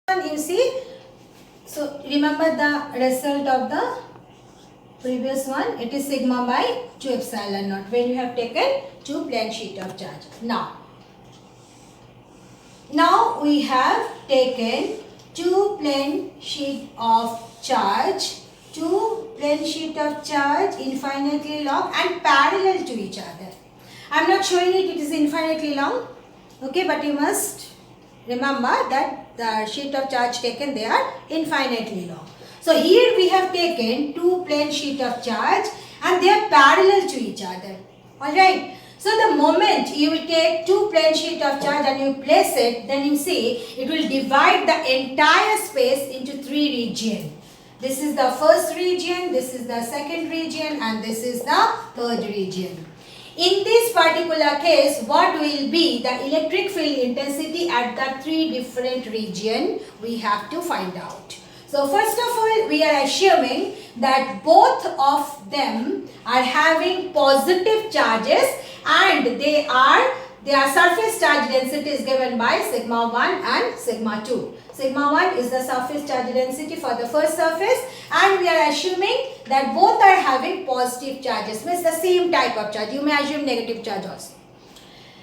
You see, so remember the result of the previous one, it is sigma by 2 epsilon naught when you have taken 2 plane sheet of charge. Now we have taken 2 plane sheet of charge, 2 plane sheet of charge infinitely long and parallel to each other. I am not showing it is infinitely long, okay, but you must remember that the sheet of charge taken, they are infinitely long. So here we have taken 2 plane sheet of charge and they are parallel to each other. Alright. So the moment you will take 2 plane sheet of charge and you place it, then you see it will divide the entire space into 3 regions. This is the first region, this is the second region and this is the third region. In this particular case, what will be the electric field intensity at the 3 different regions, we have to find out. So first of all, we are assuming that both of them are having positive charges and their surface charge density is given by sigma 1 and sigma 2. Sigma 1 is the surface charge density for the first surface and we are assuming that both are having positive charges, means the same type of charge. You may assume negative charge also.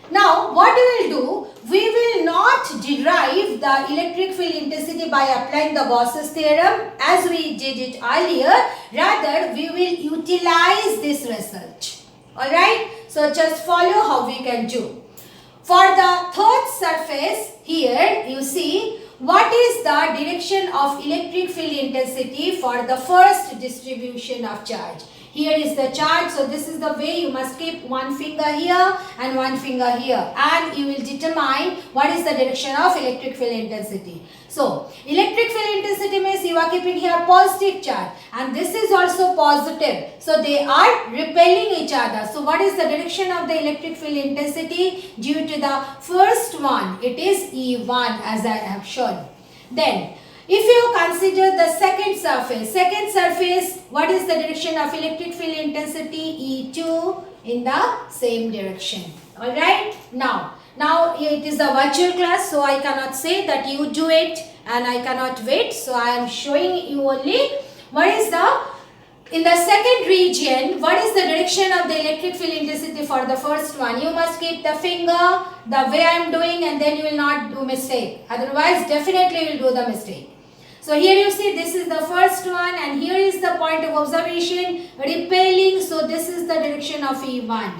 Now what we will do, we will not derive the electric field intensity by applying the Gauss's theorem as we did it earlier. Rather, we will utilize this result. Alright, so just follow how we can do. For the third surface, here you see what is the direction of electric field intensity for the first distribution of charge. Here is the charge, so this is the way you must keep one finger here and one finger here and you will determine what is the direction of electric field intensity. So, electric field intensity means you are keeping here positive charge and this is also positive. So, they are repelling each other. So, what is the direction of the electric field intensity? Due to the first one, it is E1 as I have shown. Then, if you consider the second surface, what is the direction of electric field intensity? E2 in the same direction. Alright. Now it is a virtual class, so I cannot say that you do it and I cannot wait. So I am showing you only what is in the second region, what is the direction of the electric field intensity for the first one? You must keep the finger the way I am doing and then you will not do mistake. Otherwise, definitely you will do the mistake. So here you see this is the first one and here is the point of observation repelling. So this is the direction of E1.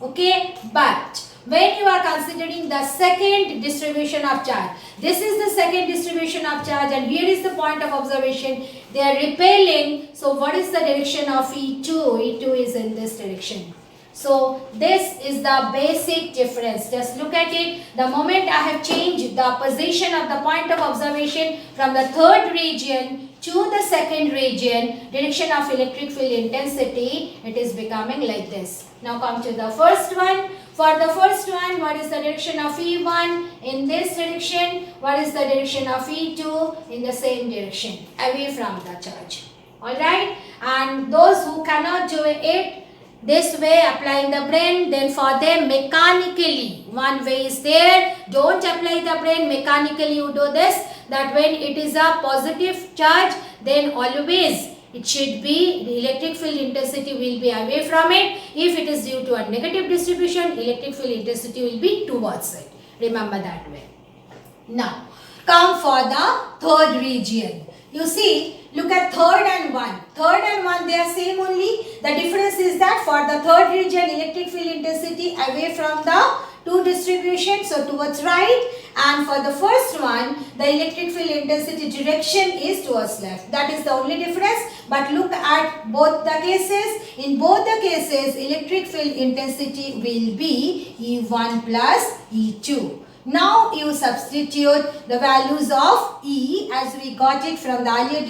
Okay, but when you are considering the second distribution of charge, this is the second distribution of charge and here is the point of observation. They are repelling. So what is the direction of E2? E2 is in this direction. So this is the basic difference. Just look at it. The moment I have changed the position of the point of observation from the third region to the second region, direction of electric field intensity, it is becoming like this. Now come to the first one. For the first one, what is the direction of E1? In this direction. What is the direction of E2? In the same direction, away from the charge. Alright? And those who cannot do it this way, applying the brain, then for them mechanically, one way is there. Don't apply the brain, mechanically you do this, that when it is a positive charge, then always it should be, the electric field intensity will be away from it. If it is due to a negative distribution, electric field intensity will be towards it. Remember that way. Now, come for the third region. You see, look at third and 1. Third and 1, they are same only. The difference is that for the third region, electric field intensity away from the 2 distribution, so towards right. And for the first one, the electric field intensity direction is towards left. That is the only difference. But look at both the cases. In both the cases, electric field intensity will be E1 plus E2. Now you substitute the values of E as we got it from the earlier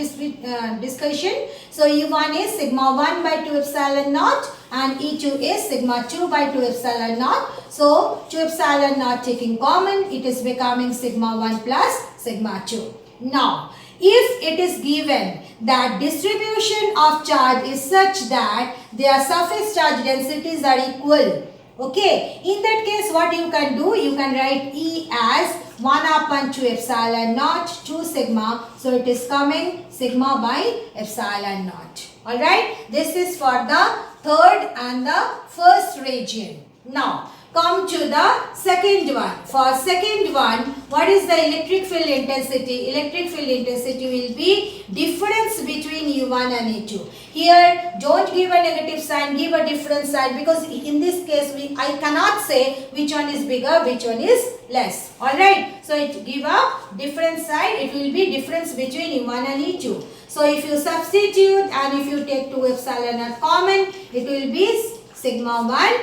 discussion. So E1 is sigma 1 by 2 epsilon naught and E2 is sigma 2 by 2 epsilon naught. So 2 epsilon naught taking common, it is becoming sigma 1 plus sigma 2. Now if it is given that distribution of charge is such that their surface charge densities are equal, Okay, in that case what you can do, you can write E as 1 upon 2 epsilon naught 2 sigma. So it is coming sigma by epsilon naught. Alright, this is for the third and the first region. Now come to the second one. For second one, what is the electric field intensity? Electric field intensity will be difference between E1 and E2. Here, don't give a negative sign, give a different sign, because in this case, I cannot say which one is bigger, which one is less. Alright, so it give a different sign, it will be difference between E1 and E2. So if you substitute and if you take 2 epsilon naught common, it will be sigma 1.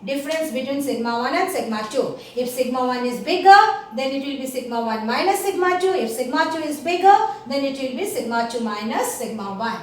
Difference between sigma 1 and sigma 2. If sigma 1 is bigger, then it will be sigma 1 minus sigma 2. If sigma 2 is bigger, then it will be sigma 2 minus sigma 1.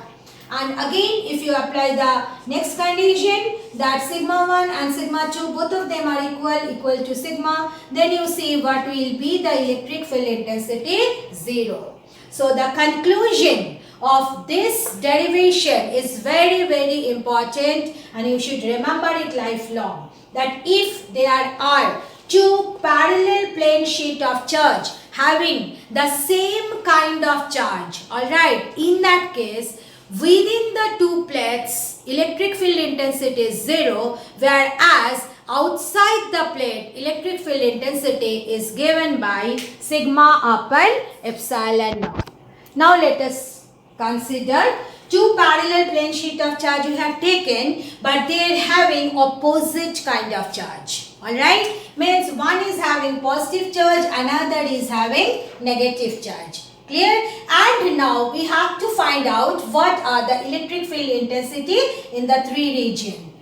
And again, if you apply the next condition that sigma 1 and sigma 2, both of them are equal to sigma, then you see what will be the electric field intensity, 0. So the conclusion of this derivation is very important, and you should remember it lifelong, that if there are two parallel plane sheet of charge having the same kind of charge, alright, in that case within the two plates electric field intensity is 0, whereas outside the plate electric field intensity is given by sigma upon epsilon naught. Now let us consider two parallel plane sheet of charge you have taken, but they are having opposite kind of charge. Alright, means one is having positive charge, another is having negative charge. Clear? And now we have to find out what are the electric field intensity in the three region.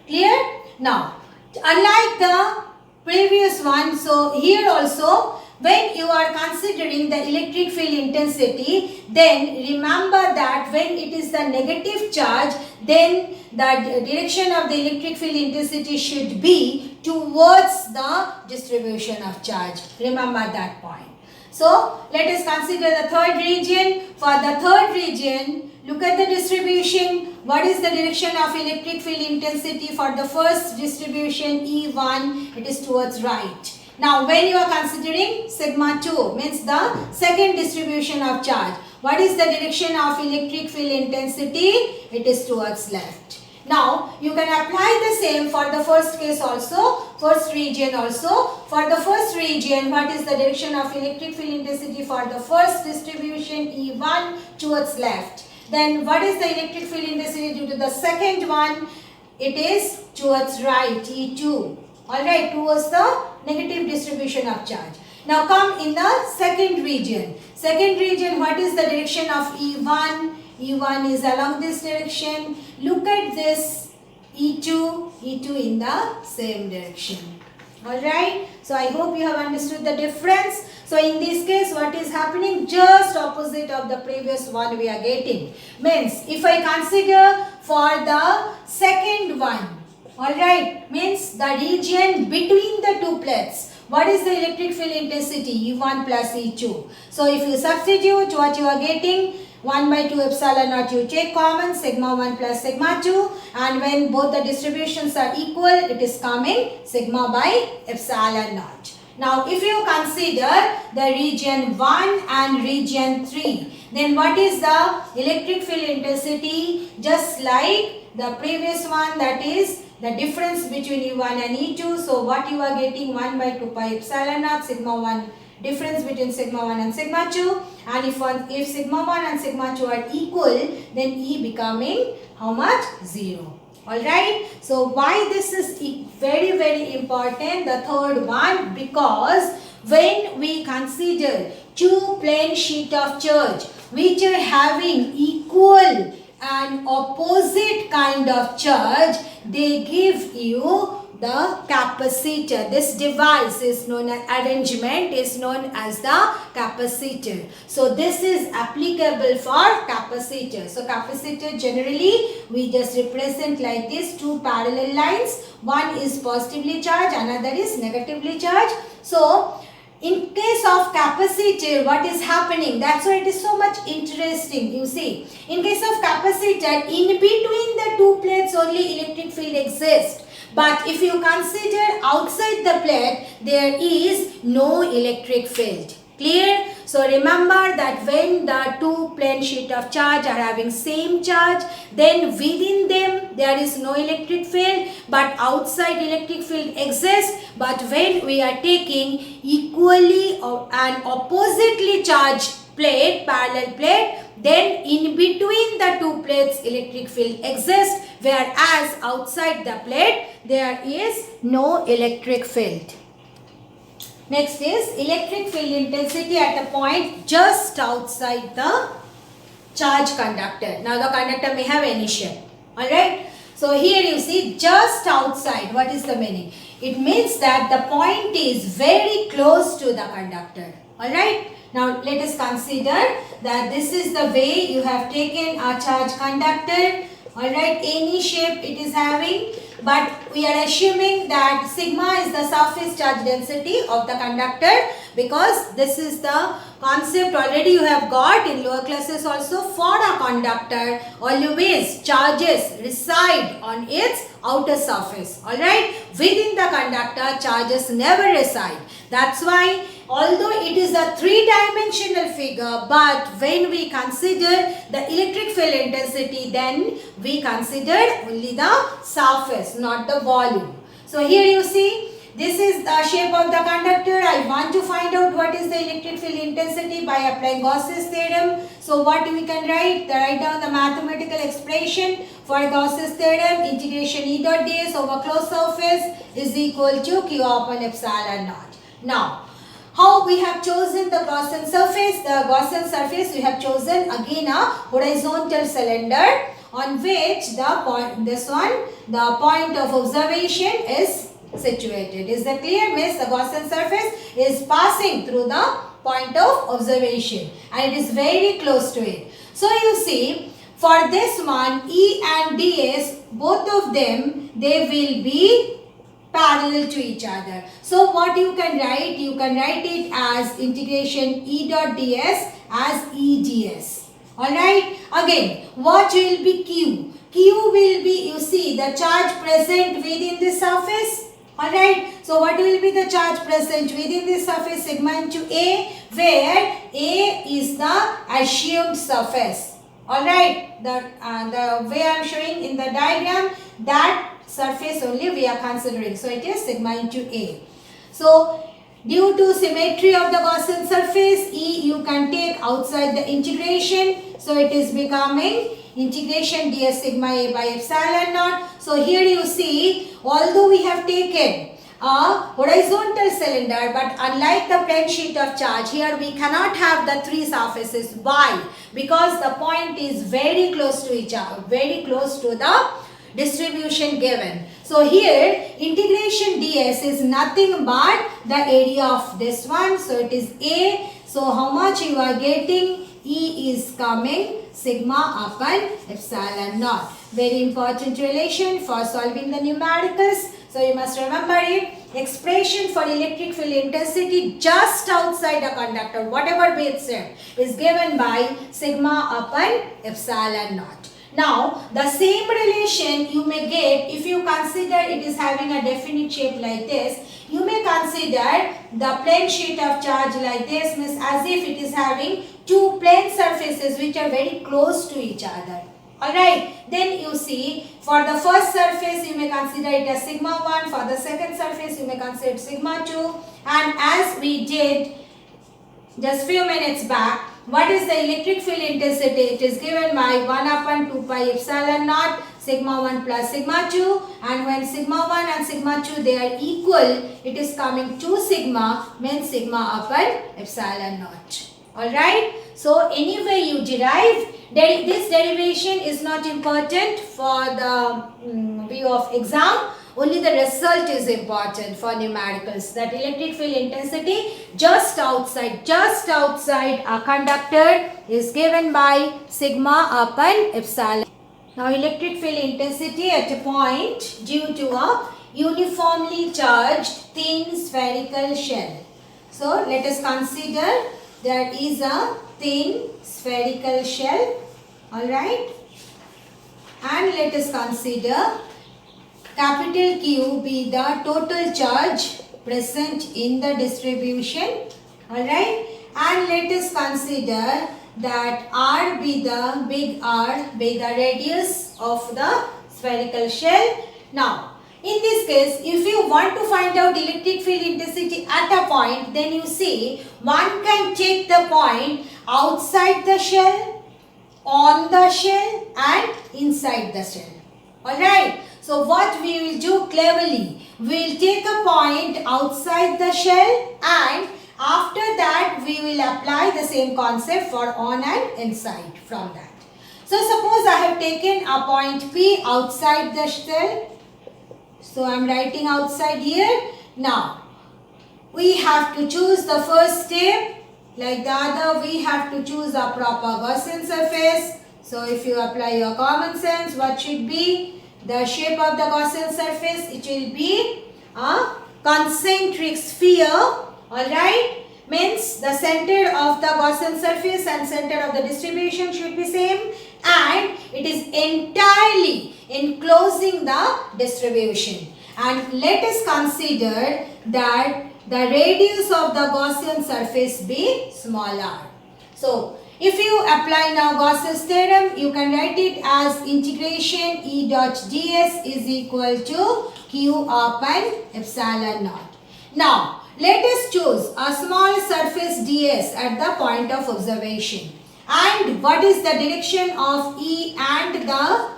Clear? Now, unlike the previous one, so here also when you are considering the electric field intensity, then remember that when it is the negative charge, then the direction of the electric field intensity should be towards the distribution of charge. Remember that point. So let us consider the third region. For the third region, look at the distribution. What is the direction of electric field intensity for the first distribution E1? It is towards right. Now when you are considering sigma 2, means the second distribution of charge, what is the direction of electric field intensity? It is towards left. Now you can apply the same for the first case also, first region also. For the first region, what is the direction of electric field intensity for the first distribution E1? Towards left. Then what is the electric field intensity due to the second one? It is towards right, E2. Alright, towards the negative distribution of charge. Now come in the second region. Second region, what is the direction of E1? E1 is along this direction. Look at this E2, E2 in the same direction. Alright, so I hope you have understood the difference. So in this case, what is happening? Just opposite of the previous one we are getting. Means if I consider for the second one, alright, means the region between the two plates. What is the electric field intensity? E1 plus E2. So if you substitute, what you are getting? 1 by 2 epsilon naught you take common, sigma 1 plus sigma 2, and when both the distributions are equal, it is coming sigma by epsilon naught. Now if you consider the region 1 and region 3, then what is the electric field intensity? Just like the previous one, that is the difference between E1 and E2. So what you are getting? 1 by 2 pi epsilon naught sigma 1, difference between sigma 1 and sigma 2, and if sigma 1 and sigma 2 are equal, then E becoming how much? 0. Alright, so why this is very important, the third one? Because when we consider two plane sheet of charge which are having equal and opposite kind of charge, they give you the capacitor. This device is known as arrangement is known as the capacitor. So this is applicable for capacitor. So capacitor generally we just represent like this, two parallel lines. One is positively charged, another is negatively charged. So in case of capacitor, what is happening? That's why it is so much interesting. You see, in case of capacitor, in between the two plates only electric field exists. But if you consider outside the plate, there is no electric field. Clear? So remember that when the two plane sheet of charge are having same charge, then within them there is no electric field, but outside electric field exists. But when we are taking equally and oppositely charged plate, parallel plate, then in between the two plates electric field exists, whereas outside the plate there is no electric field. Next is electric field intensity at a point just outside the charge conductor. Now the conductor may have any shape. Alright. So here you see just outside. What is the meaning? It means that the point is very close to the conductor. Alright. Now let us consider that this is the way you have taken a charge conductor. Alright, any shape it is having, but we are assuming that sigma is the surface charge density of the conductor, because this is the concept already you have got in lower classes also. For a conductor, always charges reside on its outer surface. Alright, within the conductor charges never reside. That's why although it is a three-dimensional figure, but when we consider the electric field intensity, then we consider only the surface, not the volume. So here you see, this is the shape of the conductor. I want to find out what is the electric field intensity by applying Gauss's theorem. So what we can write? Write down the mathematical expression for Gauss's theorem. Integration E dot ds over closed surface is equal to Q upon epsilon naught. Now, how we have chosen the Gaussian surface? The Gaussian surface we have chosen again a horizontal cylinder on which the point, the point of observation is situated. Is that clear? Means the Gaussian surface is passing through the point of observation and it is very close to it. So you see, for this one, E and ds, both of them, they will be parallel to each other. So what you can write? You can write it as integration E dot ds as EDS. Alright. Again, what will be Q? Q will be, you see, the charge present within the surface. Alright. So what will be the charge present within the surface? Sigma into A, where A is the assumed surface. Alright. The way I am showing in the diagram, that surface only we are considering. So it is sigma into A. So due to symmetry of the Gaussian surface, E you can take outside the integration. So it is becoming integration ds sigma A by epsilon naught. So here you see, although we have taken a horizontal cylinder, but unlike the plane sheet of charge, here we cannot have the three surfaces. Why? Because the point is very close to each other, very close to the distribution given. So here integration ds is nothing but the area of this one. So it is A. So how much you are getting? E is coming sigma upon epsilon naught. Very important relation for solving the numericals. So you must remember it. Expression for electric field intensity just outside a conductor, whatever be its shape, is given by sigma upon epsilon naught. Now, the same relation you may get if you consider it is having a definite shape like this. You may consider the plane sheet of charge like this, means as if it is having two plane surfaces which are very close to each other. Alright, then you see, for the first surface you may consider it as sigma 1, for the second surface you may consider it sigma 2, and as we did just few minutes back, what is the electric field intensity? It is given by 1 upon 2 pi epsilon naught sigma 1 plus sigma 2, and when sigma 1 and sigma 2 they are equal, it is coming 2 sigma, means sigma upon epsilon naught. Alright, so anyway you derive, this derivation is not important for the view of exam. Only the result is important for numericals, that electric field intensity just outside a conductor is given by sigma upon epsilon. Now electric field intensity at a point due to a uniformly charged thin spherical shell. So let us consider there is a thin spherical shell, alright, and let us consider capital Q be the total charge present in the distribution. Alright, and let us consider that R be the big R be the radius of the spherical shell. Now, in this case, if you want to find out electric field intensity at a point, then you see one can take the point outside the shell, on the shell and inside the shell. Alright, so what we will do cleverly, we will take a point outside the shell and after that we will apply the same concept for on and inside from that. So suppose I have taken a point P outside the shell. So I am writing outside here. Now we have to choose the first step. Like the other, we have to choose a proper Gaussian surface. So if you apply your common sense, what should be the shape of the Gaussian surface? It will be a concentric sphere. Alright, means the center of the Gaussian surface and center of the distribution should be same and it is entirely enclosing the distribution. And let us consider that the radius of the Gaussian surface be smaller. So, if you apply now Gauss's theorem, you can write it as integration E dot ds is equal to Q upon epsilon naught. Now, let us choose a small surface ds at the point of observation. And what is the direction of E and the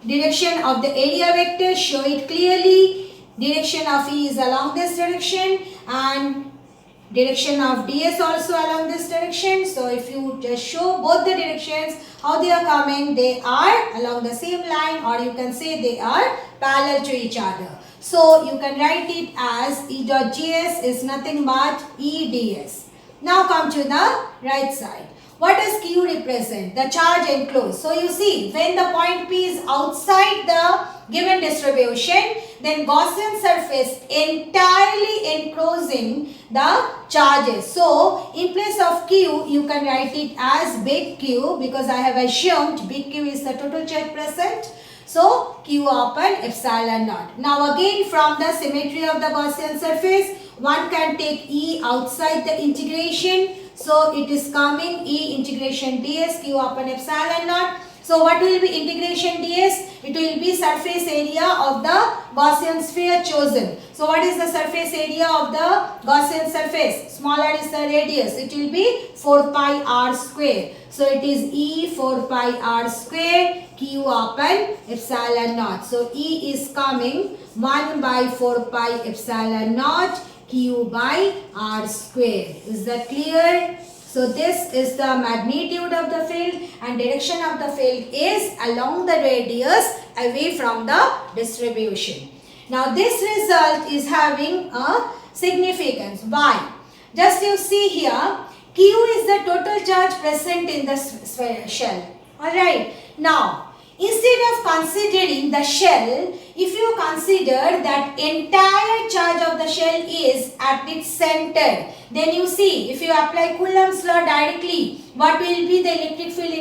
direction of the area vector? Show it clearly. Direction of E is along this direction and direction of ds also along this direction. So if you just show both the directions, how they are coming, they are along the same line or you can say they are parallel to each other. So you can write it as E dot gs is nothing but E ds. Now come to the right side. What does Q represent? The charge enclosed. So you see, when the point P is outside the given distribution, then Gaussian surface entirely enclosing the charges. So in place of Q, you can write it as big Q because I have assumed big Q is the total charge present. So Q upon epsilon naught. Now again from the symmetry of the Gaussian surface, one can take E outside the integration. So it is coming E integration ds Q upon epsilon naught. So what will be integration ds? It will be surface area of the Gaussian sphere chosen. So what is the surface area of the Gaussian surface? Smaller is the radius. It will be 4 pi r square. So it is E 4 pi r square Q upon epsilon naught. So E is coming 1 by 4 pi epsilon naught Q by r square. Is that clear? So this is the magnitude of the field and direction of the field is along the radius away from the distribution. Now this result is having a significance. Why? Just you see here, Q is the total charge present in the shell. Alright. Now instead of considering the shell, if you consider that entire charge of the shell is at its center, then you see if you apply Coulomb's law directly, what will be the electric field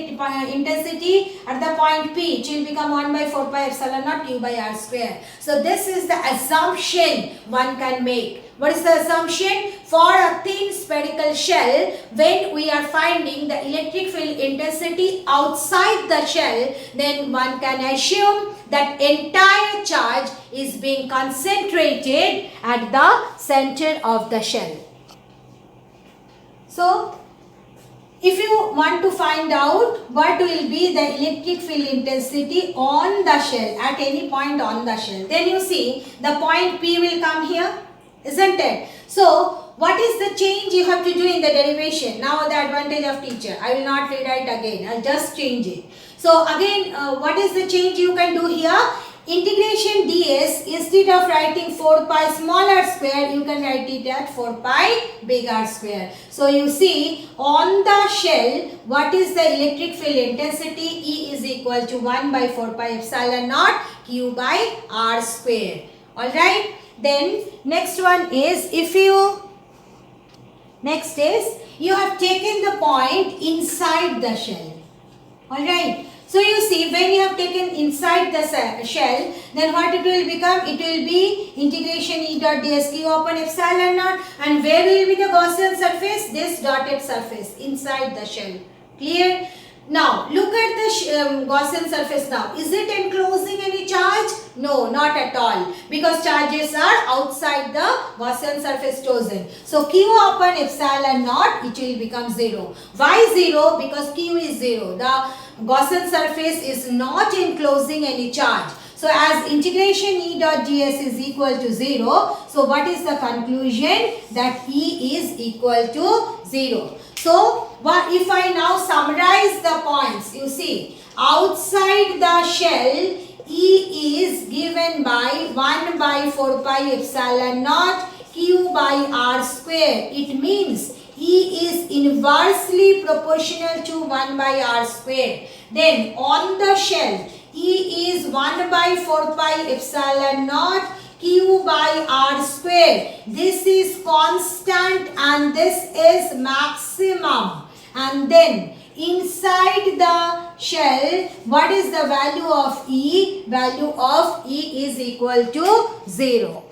intensity at the point P? It will become 1 by 4 pi epsilon naught Q by r square. So this is the assumption one can make. What is the assumption? For a thin spherical shell, when we are finding the electric field intensity outside the shell, then one can assume that entire charge is being concentrated at the center of the shell. So, if you want to find out what will be the electric field intensity on the shell, at any point on the shell, then you see the point P will come here, isn't it? So, what is the change you have to do in the derivation? Now the advantage of teacher. I will not rewrite again. I will just change it. So again, what is the change you can do here? Integration ds, instead of writing 4 pi small r square, you can write it at 4 pi big R square. So you see, on the shell, what is the electric field intensity? E is equal to 1 by 4 pi epsilon naught Q by R square. Alright. Then next one is, you have taken the point inside the shell. Alright. So you see, when you have taken inside the shell, then what it will become? It will be integration E dot ds q upon epsilon naught. And where will be the Gaussian surface? This dotted surface inside the shell. Clear? Now, look at the Gaussian surface now. Is it enclosing any charge? No, not at all. Because charges are outside the Gaussian surface chosen. So, Q upon epsilon naught, it will become 0. Why 0? Because Q is 0. The Gaussian surface is not enclosing any charge. So, as integration E dot ds is equal to 0. So, what is the conclusion? That E is equal to 0. So, if I now summarize the points, you see, outside the shell, E is given by 1 by 4 pi epsilon naught Q by R square. It means E is inversely proportional to 1 by R square. Then, on the shell, E is 1 by 4 pi epsilon naught Q by R square. This is constant and this is maximum. And then inside the shell, what is the value of E? Value of E is equal to 0.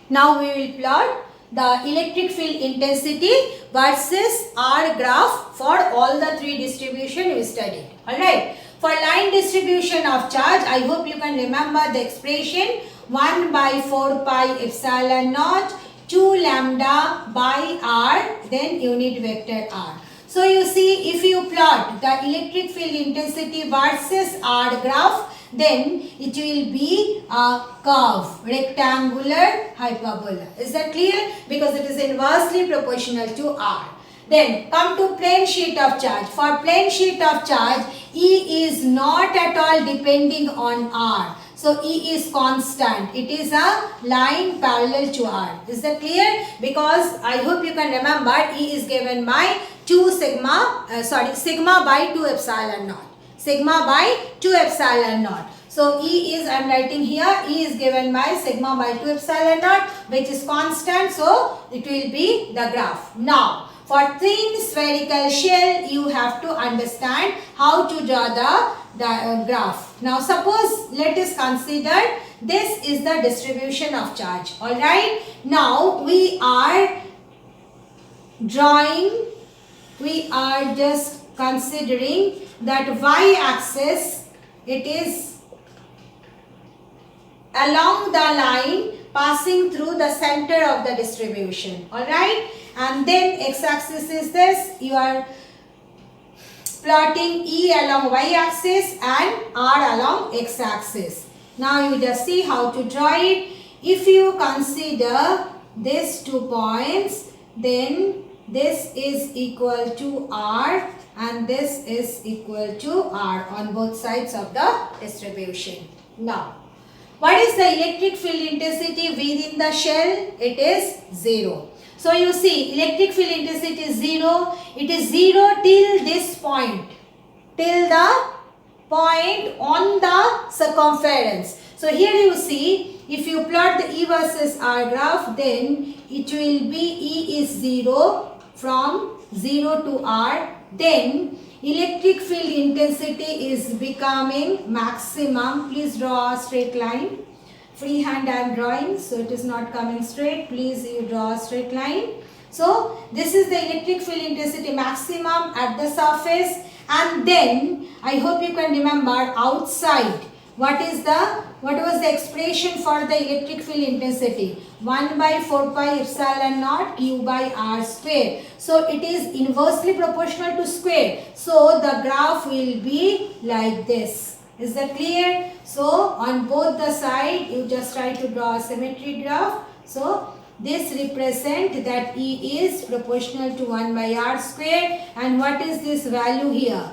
Now we will plot the electric field intensity versus R graph for all the three distribution we studied. Alright. For line distribution of charge, I hope you can remember the expression 1 by 4 pi epsilon naught 2 lambda by R, then unit vector R. So you see, if you plot the electric field intensity versus R graph, then it will be a curve, rectangular hyperbola. Is that clear? Because it is inversely proportional to R. Then come to plane sheet of charge. For plane sheet of charge, E is not at all depending on R. So E is constant. It is a line parallel to R. Is that clear? Because I hope you can remember, E is given by sigma by 2 epsilon naught. Sigma by 2 epsilon naught. So E is, I am writing here, E is given by sigma by 2 epsilon naught, which is constant. So it will be the graph. Now, for thin spherical shell, you have to understand how to draw the graph. Now, suppose let us consider this is the distribution of charge. Alright. Now, we are just considering that y-axis, it is along the line passing through the center of the distribution. Alright. And then x-axis is this. You are plotting E along y-axis and R along x-axis. Now you just see how to draw it. If you consider these 2 points, then this is equal to R and this is equal to R on both sides of the distribution. Now, what is the electric field intensity within the shell? It is 0. So you see, electric field intensity is 0. It is 0 till this point. Till the point on the circumference. So here you see, if you plot the E versus R graph, then it will be E is 0 from 0 to R. Then electric field intensity is becoming maximum. Please draw a straight line. Freehand I am drawing, so it is not coming straight. Please you draw a straight line. So this is the electric field intensity maximum at the surface, and then I hope you can remember outside. What was the expression for the electric field intensity? 1 by 4 pi epsilon naught Q by R square. So it is inversely proportional to square. So the graph will be like this. Is that clear? So on both the side, you just try to draw a symmetry graph. So this represent that E is proportional to 1 by R square. And what is this value here?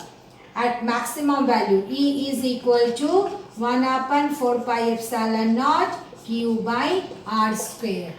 At maximum value, E is equal to 1 upon 4 pi epsilon naught Q by R square.